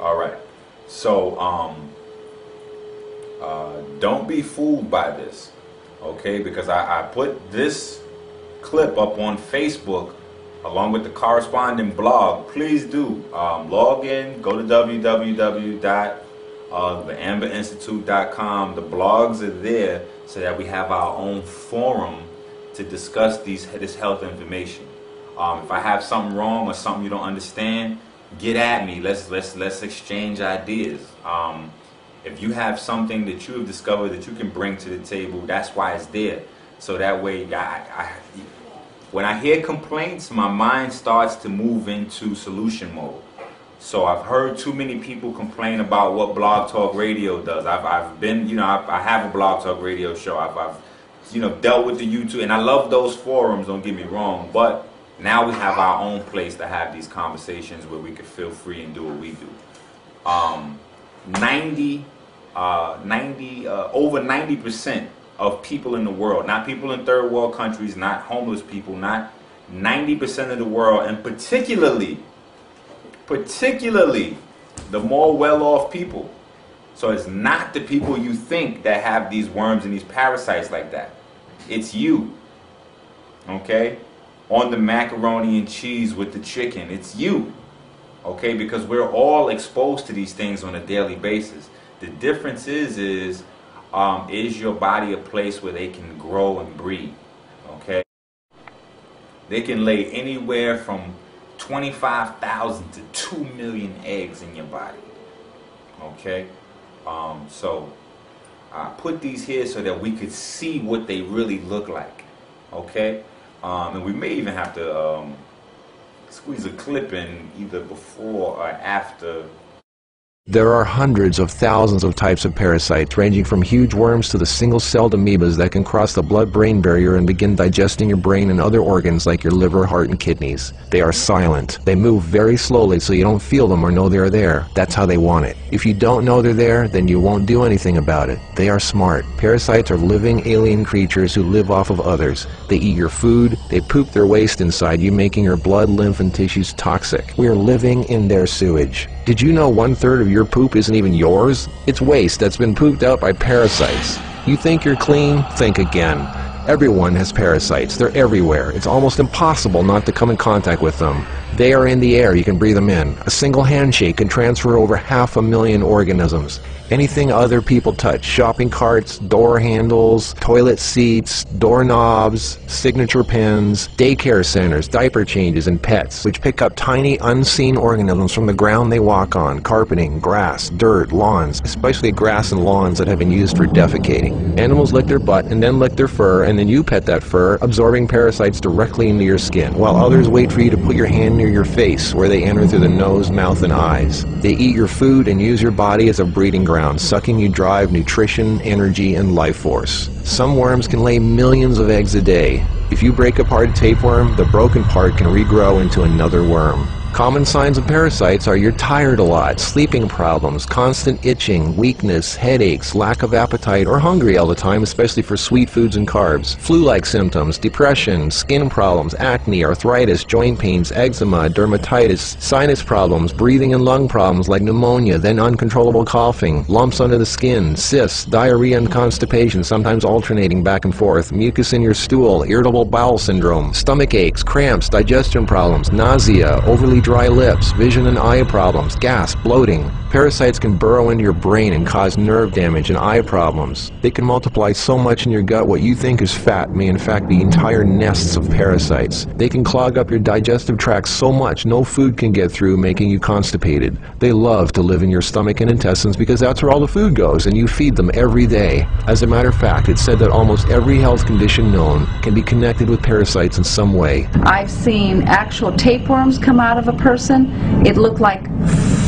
All right. So, don't be fooled by this, okay? Because I put this clip up on Facebook along with the corresponding blog. Please do log in, go to www.theamberinstitute.com. The blogs are there so that we have our own forum to discuss this health information. If I have something wrong or something you don't understand, get at me. Let's exchange ideas. If you have something that you have discovered that you can bring to the table, that's why it's there. So that way, when I hear complaints, my mind starts to move into solution mode. So I've heard too many people complain about what Blog Talk Radio does. I've been, I have a Blog Talk Radio show. I've dealt with the YouTube, and I love those forums, don't get me wrong, but now we have our own place to have these conversations where we can feel free and do what we do. Over 90% of people in the world, not people in third world countries, not homeless people, not 90% of the world, and particularly the more well-off people. So it's not the people you think that have these worms and these parasites like that. It's you. Okay? On the macaroni and cheese with the chicken. It's you. Okay? Because we're all exposed to these things on a daily basis. The difference is your body a place where they can grow and breed? Okay? They can lay anywhere from 25,000 to 2 million eggs in your body. Okay? So I put these here so that we could see what they really look like. Okay? And we may even have to squeeze a clip in either before or after. There are hundreds of thousands of types of parasites, ranging from huge worms to the single-celled amoebas that can cross the blood-brain barrier and begin digesting your brain and other organs like your liver, heart, and kidneys. They are silent. They move very slowly so you don't feel them or know they're there. That's how they want it. If you don't know they're there, then you won't do anything about it. They are smart. Parasites are living alien creatures who live off of others. They eat your food. They poop their waste inside you, making your blood, lymph, and tissues toxic. We are living in their sewage. Did you know 1/3 of your poop isn't even yours? It's waste that's been pooped out by parasites. You think you're clean? Think again. Everyone has parasites. They're everywhere. It's almost impossible not to come in contact with them. They are in the air. You can breathe them in. A single handshake can transfer over 500,000 organisms. Anything other people touch, shopping carts, door handles, toilet seats, doorknobs, signature pens, daycare centers, diaper changes, and pets, which pick up tiny unseen organisms from the ground they walk on, carpeting, grass, dirt, lawns, especially grass and lawns that have been used for defecating. Animals lick their butt and then lick their fur, and then you pet that fur, absorbing parasites directly into your skin, while others wait for you to put your hand near your face, where they enter through the nose, mouth, and eyes. They eat your food and use your body as a breeding ground, sucking you dry of nutrition, energy, and life force. Some worms can lay millions of eggs a day. If you break apart a tapeworm, the broken part can regrow into another worm. Common signs of parasites are you're tired a lot, sleeping problems, constant itching, weakness, headaches, lack of appetite, or hungry all the time, especially for sweet foods and carbs, flu-like symptoms, depression, skin problems, acne, arthritis, joint pains, eczema, dermatitis, sinus problems, breathing and lung problems like pneumonia, then uncontrollable coughing, lumps under the skin, cysts, diarrhea and constipation, sometimes alternating back and forth, mucus in your stool, irritable bowel syndrome, stomach aches, cramps, digestion problems, nausea, overly dry lips, vision and eye problems, gas, bloating. Parasites can burrow into your brain and cause nerve damage and eye problems. They can multiply so much in your gut what you think is fat may in fact be entire nests of parasites. They can clog up your digestive tract so much no food can get through, making you constipated. They love to live in your stomach and intestines because that's where all the food goes, and you feed them every day. As a matter of fact, it's said that almost every health condition known can be connected with parasites in some way. I've seen actual tapeworms come out of a person. It looked like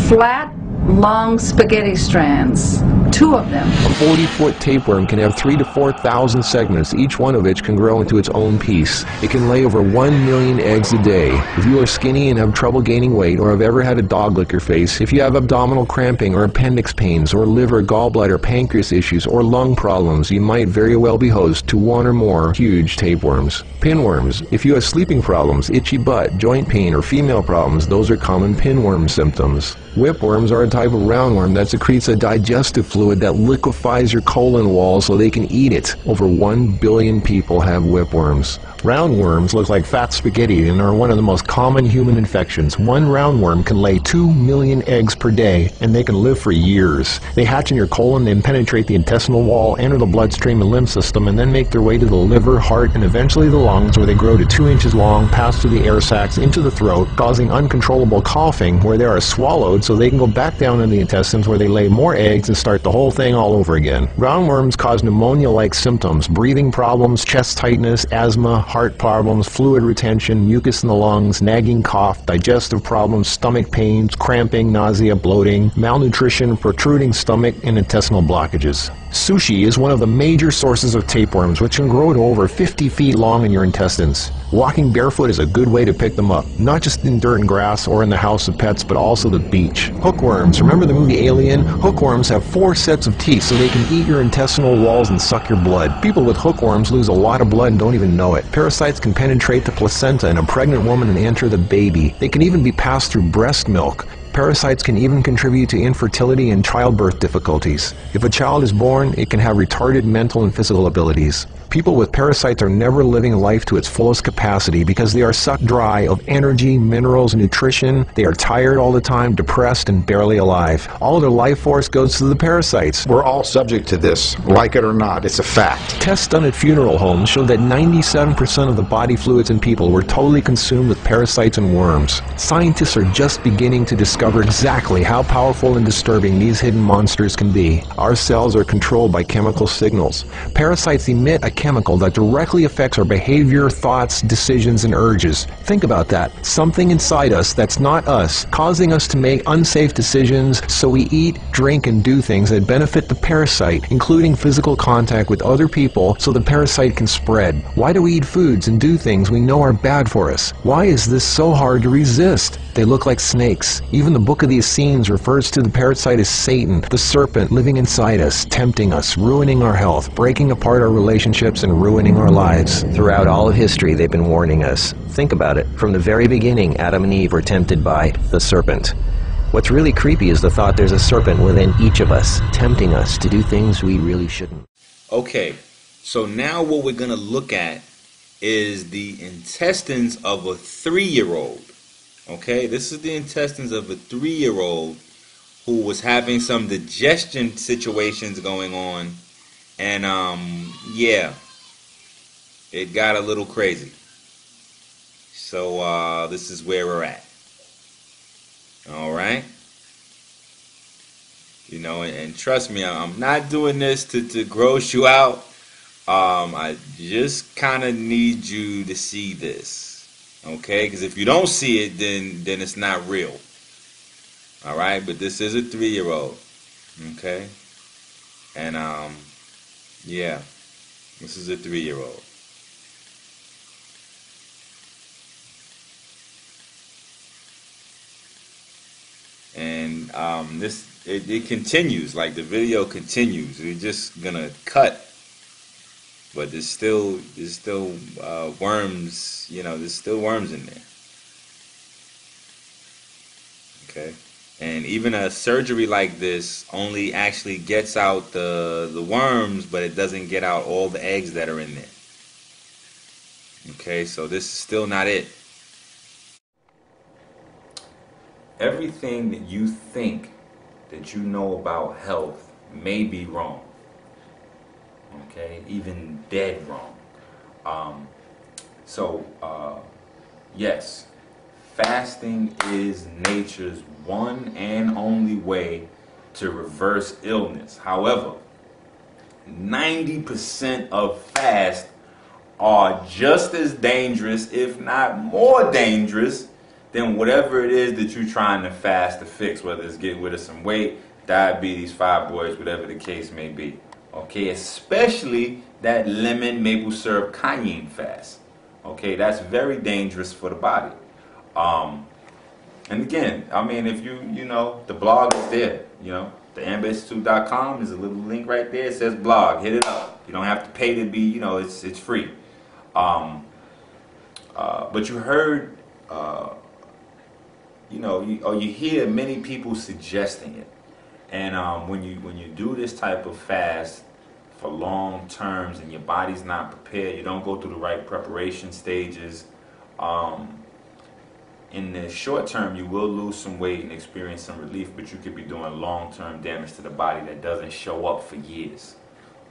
flat, long spaghetti strands, 2 of them. A 40-foot tapeworm can have 3,000 to 4,000 segments, each one of which can grow into its own piece. It can lay over 1 million eggs a day. If you are skinny and have trouble gaining weight, or have ever had a dog lick your face, if you have abdominal cramping or appendix pains, or liver, gallbladder, pancreas issues, or lung problems, you might very well be host to 1 or more huge tapeworms. Pinworms. If you have sleeping problems, itchy butt, joint pain, or female problems, those are common pinworm symptoms. Whipworms are a type of roundworm that secretes a digestive fluid that liquefies your colon wall so they can eat it. Over 1 billion people have whipworms. Roundworms look like fat spaghetti and are one of the most common human infections. One roundworm can lay 2 million eggs per day, and they can live for years. They hatch in your colon, then penetrate the intestinal wall, enter the bloodstream and lymph system, and then make their way to the liver, heart, and eventually the lungs, where they grow to 2 inches long, pass through the air sacs into the throat, causing uncontrollable coughing, where they are swallowed so they can go back down in the intestines, where they lay more eggs and start the whole thing all over again. Roundworms cause pneumonia-like symptoms, breathing problems, chest tightness, asthma, heart problems, fluid retention, mucus in the lungs, nagging cough, digestive problems, stomach pains, cramping, nausea, bloating, malnutrition, protruding stomach, and intestinal blockages. Sushi is one of the major sources of tapeworms, which can grow to over 50 feet long in your intestines. Walking barefoot is a good way to pick them up, not just in dirt and grass or in the house of pets, but also the beach. Hookworms. Remember the movie Alien? Hookworms have 4 sets of teeth, so they can eat your intestinal walls and suck your blood. People with hookworms lose a lot of blood and don't even know it. Parasites can penetrate the placenta in a pregnant woman and enter the baby. They can even be passed through breast milk. Parasites can even contribute to infertility and childbirth difficulties. If a child is born, it can have retarded mental and physical abilities. People with parasites are never living life to its fullest capacity because they are sucked dry of energy, minerals, nutrition. They are tired all the time, depressed, and barely alive. All of their life force goes to the parasites. We're all subject to this, like it or not. It's a fact. Tests done at funeral homes show that 97% of the body fluids in people were totally consumed with parasites and worms. Scientists are just beginning to discover exactly how powerful and disturbing these hidden monsters can be. Our cells are controlled by chemical signals. Parasites emit a chemical that directly affects our behavior, thoughts, decisions, and urges. Think about that. Something inside us that's not us, causing us to make unsafe decisions, so we eat, drink, and do things that benefit the parasite, including physical contact with other people so the parasite can spread. Why do we eat foods and do things we know are bad for us? Why is this so hard to resist? They look like snakes. Even the Book of the Essenes refers to the parasite as Satan, the serpent living inside us, tempting us, ruining our health, breaking apart our relationships, and ruining our lives. Throughout all of history, they've been warning us. Think about it. From the very beginning, Adam and Eve were tempted by the serpent. What's really creepy is the thought there's a serpent within each of us, tempting us to do things we really shouldn't. Okay, so now what we're going to look at is the intestines of a 3-year-old. Okay, this is the intestines of a 3-year-old who was having some digestion situations going on. And, yeah, it got a little crazy. So, this is where we're at. All right. You know, and trust me, I'm not doing this to gross you out. I just kind of need you to see this. Okay? Because if you don't see it, then it's not real. All right? But this is a 3-year-old. Okay? And, yeah, this is a 3-year-old. And it continues, like the video continues. We're just gonna cut, but there's still worms. You know, there's still worms in there. Okay. And even a surgery like this only actually gets out the worms, but it doesn't get out all the eggs that are in there. Okay, so this is still not it. Everything that you think that you know about health may be wrong. Okay, even dead wrong. Yes, fasting is nature's one and only way to reverse illness. However, 90% of fasts are just as dangerous, if not more dangerous, than whatever it is that you're trying to fast to fix, whether it's getting rid of some weight, diabetes, fibroids, whatever the case may be. Okay, especially that lemon maple syrup cayenne fast. Okay, that's very dangerous for the body. And again, I mean, if you know, the blog is there. You know, the ambainstitute.com is a little link right there. It says blog. Hit it up. You don't have to pay to be, you know, it's free. But you heard, you know, you hear many people suggesting it. And when you do this type of fast for long terms and your body's not prepared, you don't go through the right preparation stages. In the short term, you will lose some weight and experience some relief, but you could be doing long-term damage to the body that doesn't show up for years.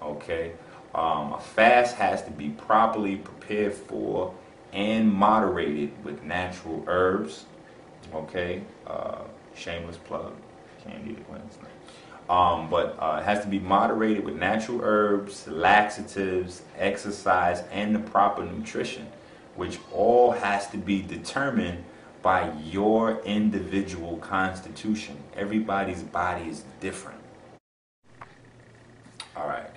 Okay, a fast has to be properly prepared for and moderated with natural herbs. Okay, shameless plug, can't eat it when it's not. But it has to be moderated with natural herbs, laxatives, exercise, and the proper nutrition, which all has to be determined by your individual constitution. Everybody's body is different. All right.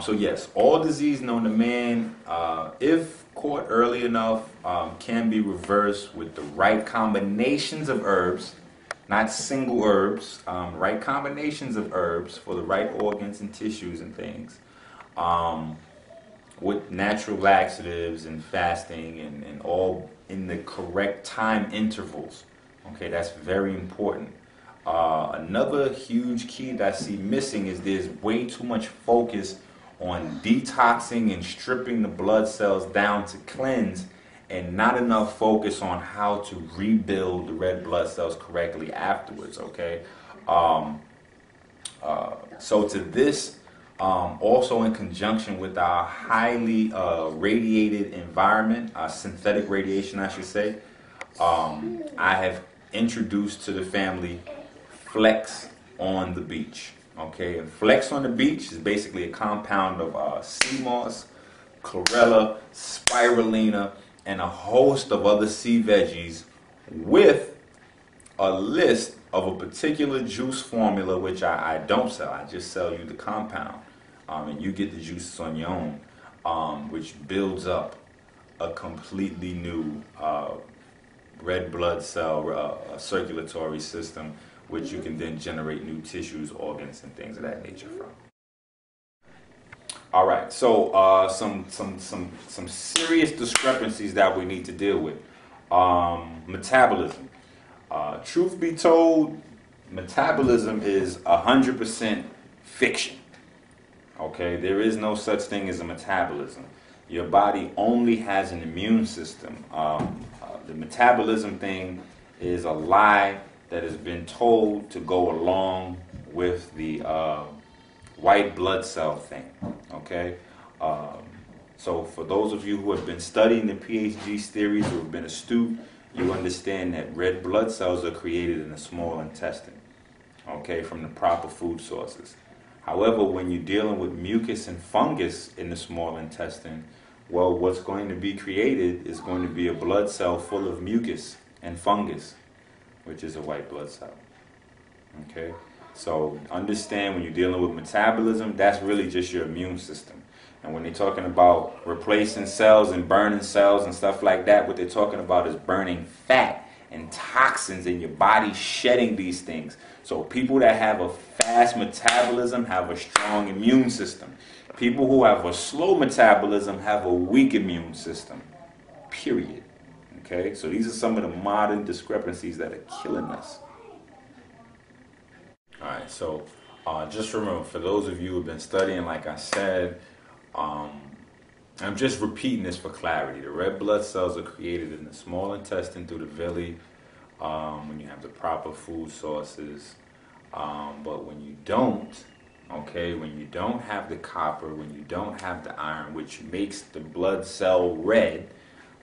So yes, all disease known to man, if caught early enough, can be reversed with the right combinations of herbs, not single herbs, right combinations of herbs for the right organs and tissues and things, with natural laxatives and fasting and all in the correct time intervals. Okay, that's very important. Another huge key that I see missing is there's way too much focus on detoxing and stripping the blood cells down to cleanse, and not enough focus on how to rebuild the red blood cells correctly afterwards. Okay, so to this, also in conjunction with our highly radiated environment, synthetic radiation I should say, I have introduced to the family Flex on the Beach. Okay, and Flex on the Beach is basically a compound of sea moss, chlorella, spirulina, and a host of other sea veggies with a list of a particular juice formula, which I don't sell. I just sell you the compound. And you get the juices on your own, which builds up a completely new red blood cell circulatory system, which you can then generate new tissues, organs, and things of that nature from. All right, so some serious discrepancies that we need to deal with. Metabolism. Truth be told, metabolism is 100% fiction. Okay, there is no such thing as a metabolism. Your body only has an immune system. The metabolism thing is a lie that has been told to go along with the white blood cell thing. Okay, so for those of you who have been studying the PhD theories or have been astute, you understand that red blood cells are created in the small intestine. Okay, from the proper food sources. However, when you're dealing with mucus and fungus in the small intestine, well, what's going to be created is going to be a blood cell full of mucus and fungus, which is a white blood cell. Okay? So understand when you're dealing with metabolism, that's really just your immune system. And when they're talking about replacing cells and burning cells and stuff like that, what they're talking about is burning fat and toxins in your body, shedding these things. So people that have a fast metabolism have a strong immune system. People who have a slow metabolism have a weak immune system, period. Okay, so these are some of the modern discrepancies that are killing us. All right, so just remember, for those of you who have been studying, like I said, I'm just repeating this for clarity. The red blood cells are created in the small intestine through the villi when you have the proper food sources. But when you don't, okay, when you don't have the copper, when you don't have the iron, which makes the blood cell red,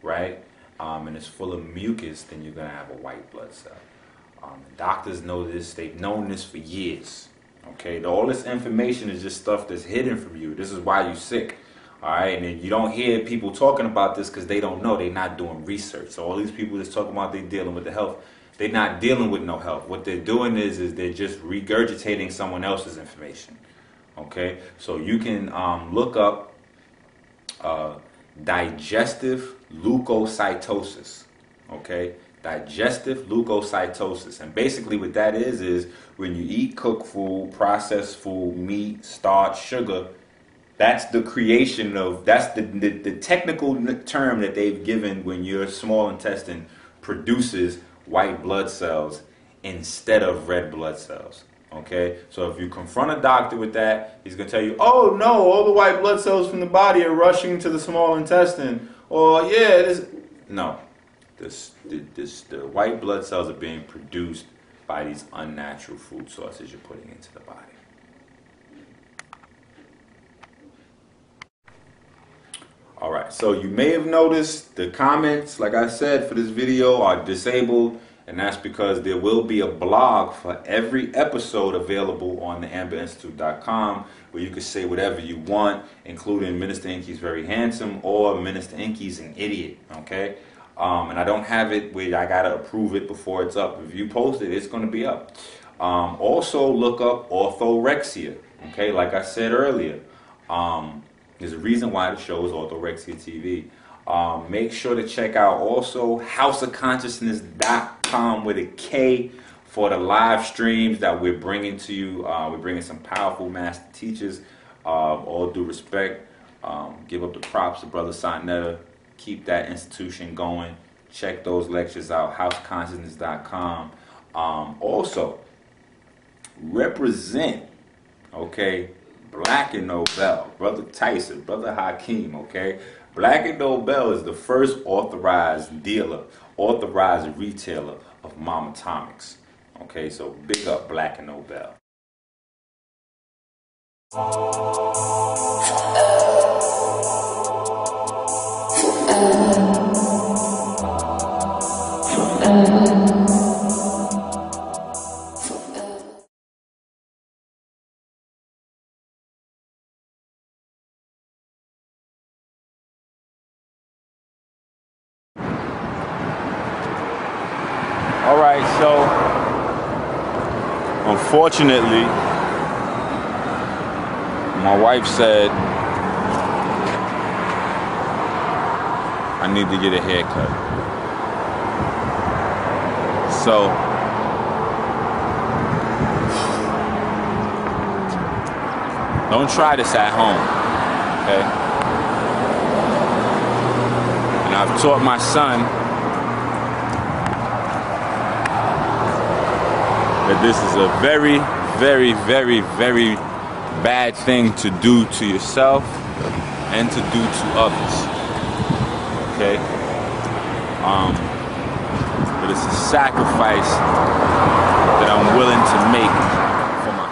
right, and it's full of mucus, then you're going to have a white blood cell. Doctors know this. They've known this for years. Okay, all this information is just stuff that's hidden from you. This is why you're sick. All right, and you don't hear people talking about this because they don't know. They're not doing research. So all these people that's talking about they dealing with the health, They're not dealing with no health. What they're doing is they're just regurgitating someone else's information. Okay, so you can look up digestive leukocytosis. Okay, digestive leukocytosis, and basically what that is when you eat cooked food, processed food, meat, starch, sugar. That's the creation of, that's the technical term that they've given when your small intestine produces white blood cells instead of red blood cells. Okay, so if you confront a doctor with that, he's going to tell you, oh no, all the white blood cells from the body are rushing to the small intestine. Or yeah, no, the white blood cells are being produced by these unnatural food sources you're putting into the body. All right, so you may have noticed the comments, like I said, for this video are disabled, and that's because there will be a blog for every episode available on the amberinstitute.com where you can say whatever you want, including Minister Inky's very handsome or Minister Inky's an idiot, okay? And I don't have it where I gotta approve it before it's up. If you post it, it's gonna be up. Also look up orthorexia, okay? Like I said earlier, there's a reason why the show is Orthorexia TV. Make sure to check out also houseofconsciousness.com with a K for the live streams that we're bringing to you. We're bringing some powerful master teachers. All due respect, give up the props to Brother Sonetta. Keep that institution going. Check those lectures out, houseofconsciousness.com. Also, represent, okay, Black and Nobel, Brother Tyson, Brother Hakeem, okay? Black and Nobel is the first authorized dealer, authorized retailer of Momatomics, okay? So big up Black and Nobel. All right, so unfortunately, my wife said I need to get a haircut. So don't try this at home, okay? And I've taught my son that this is a very, very, very, very bad thing to do to yourself and to do to others. Okay? But it's a sacrifice that I'm willing to make for my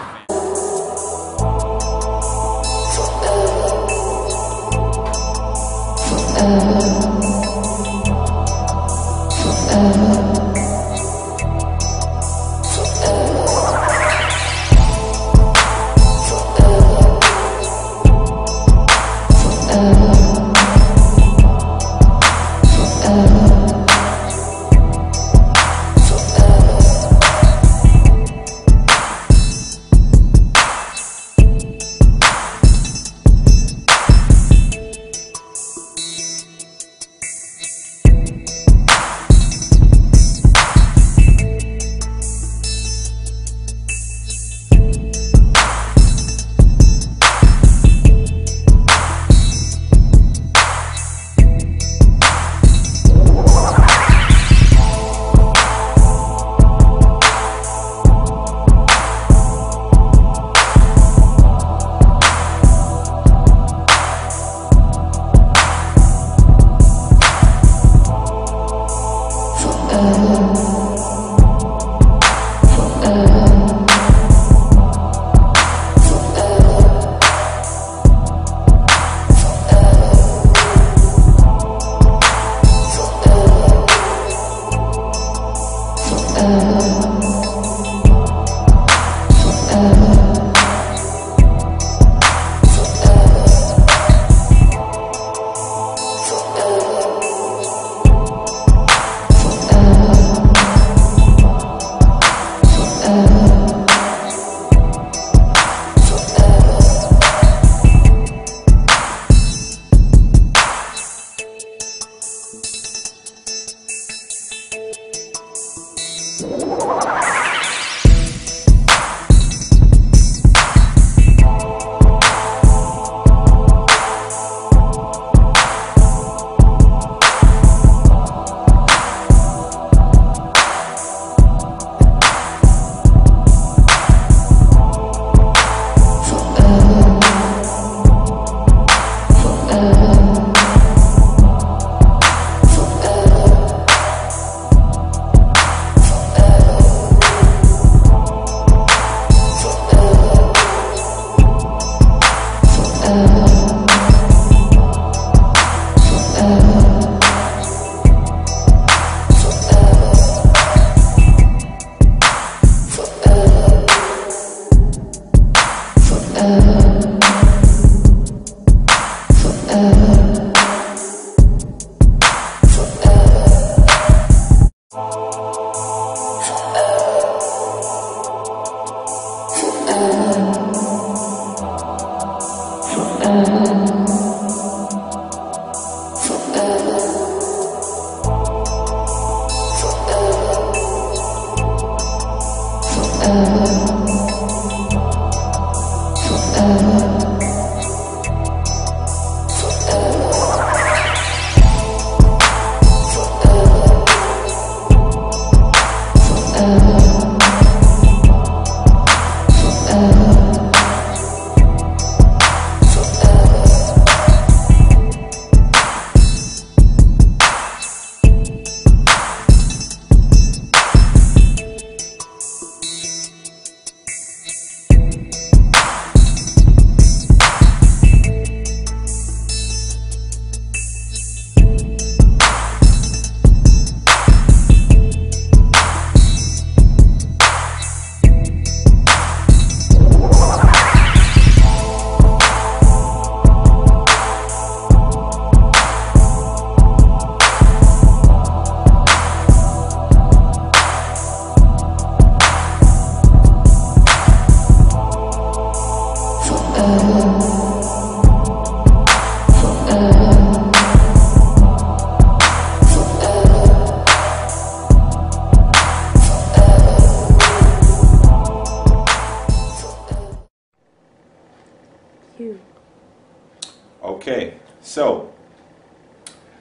Okay, so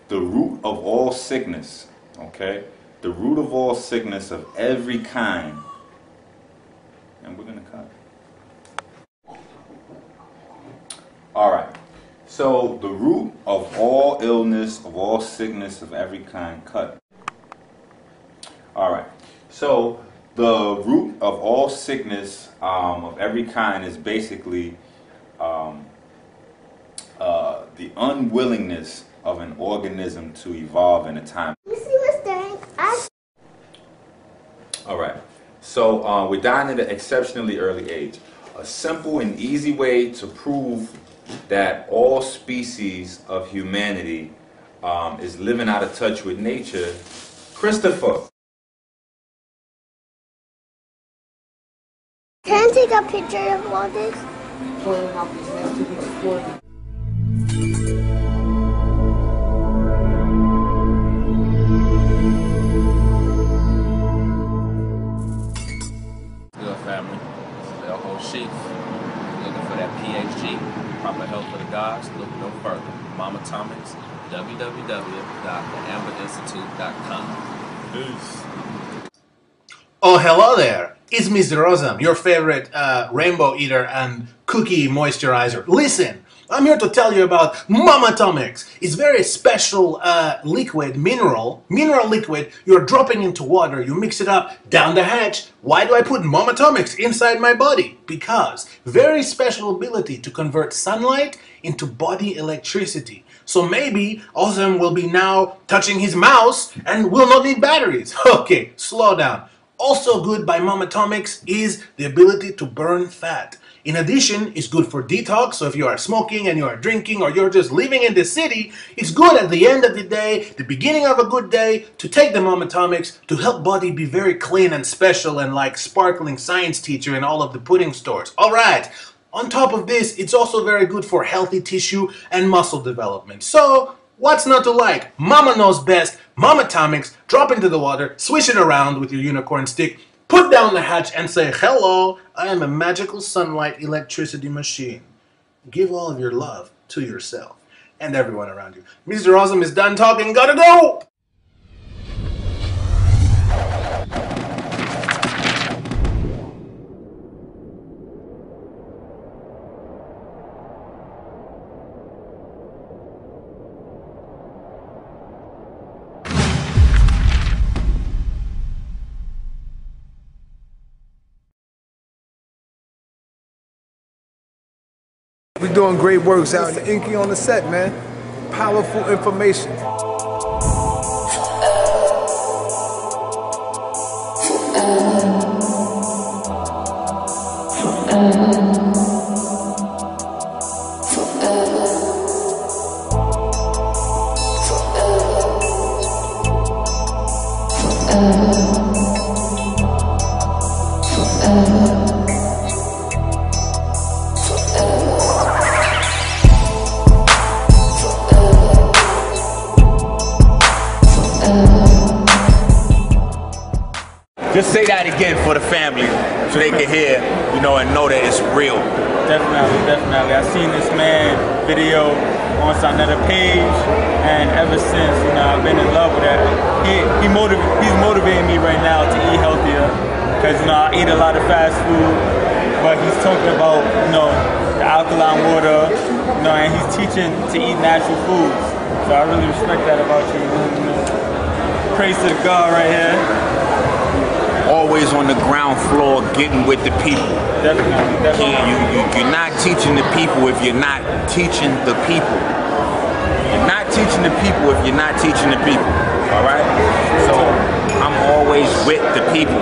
the root of all sickness, okay? The root of all sickness of every kind. And we're going to cut. All right. So the root of all illness, of all sickness of every kind, cut. All right. So the root of all sickness of every kind is basically the unwillingness of an organism to evolve in a time. You see what's doing? All right. So we're dying at an exceptionally early age. A simple and easy way to prove that all species of humanity is living out of touch with nature. Christopher. Can I take a picture of all this? Good family. This is El Ho Sheikh. Looking for that PhD, proper help for the gods, look no further. Mama Atomics, www.theamberinstitute.com. Peace. Oh, hello there. It's Mr. Rosam, your favorite rainbow eater and cookie moisturizer. Listen, I'm here to tell you about Mama Atomics. It's very special liquid, mineral liquid you're dropping into water. You mix it up down the hatch. Why do I put Mama Atomics inside my body? Because very special ability to convert sunlight into body electricity. So maybe Ozam will be now touching his mouse and will not need batteries. Okay, slow down. Also good by Mama Atomics is the ability to burn fat. In addition, it's good for detox, so if you are smoking and you are drinking or you're just living in the city, it's good at the end of the day, the beginning of a good day, to take the Mama Atomics to help body be very clean and special and like sparkling science teacher in all of the pudding stores. Alright, on top of this, it's also very good for healthy tissue and muscle development. So, what's not to like? Mama knows best. Mama Atomics, drop into the water, swish it around with your unicorn stick, put down the hatch and say, hello, I am a magical sunlight electricity machine. Give all of your love to yourself and everyone around you. Mr. Awesome is done talking, gotta go! We're doing great works out in Inky on the set, man. Powerful information. Just say that again for the family so they can hear, you know, and know that it's real. Definitely, definitely. I've seen this man video on another page, and ever since, you know, I've been in love with that. He's motivating me right now to eat healthier, because, you know, I eat a lot of fast food, but he's talking about, you know, the alkaline water, you know, and he's teaching to eat natural foods. So I really respect that about you. You know, praise to the God right here. Always on the ground floor, getting with the people. Definitely, definitely. You're not teaching the people if you're not teaching the people. You're not teaching the people if you're not teaching the people. All right? So I'm always with the people.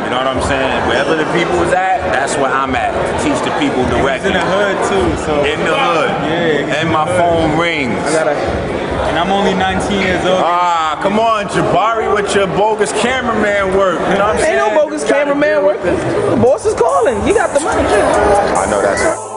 You know what I'm saying? Wherever the people is at, that's where I'm at. To teach the people directly. He's in the hood too, so. In the hood. Yeah. And my phone rings. And I'm only 19 years old. Ah, come on, Jabari, with your bogus cameraman work. You know what I'm saying? Ain't no bogus cameraman work. The boss is calling. You got the money. I know that's right.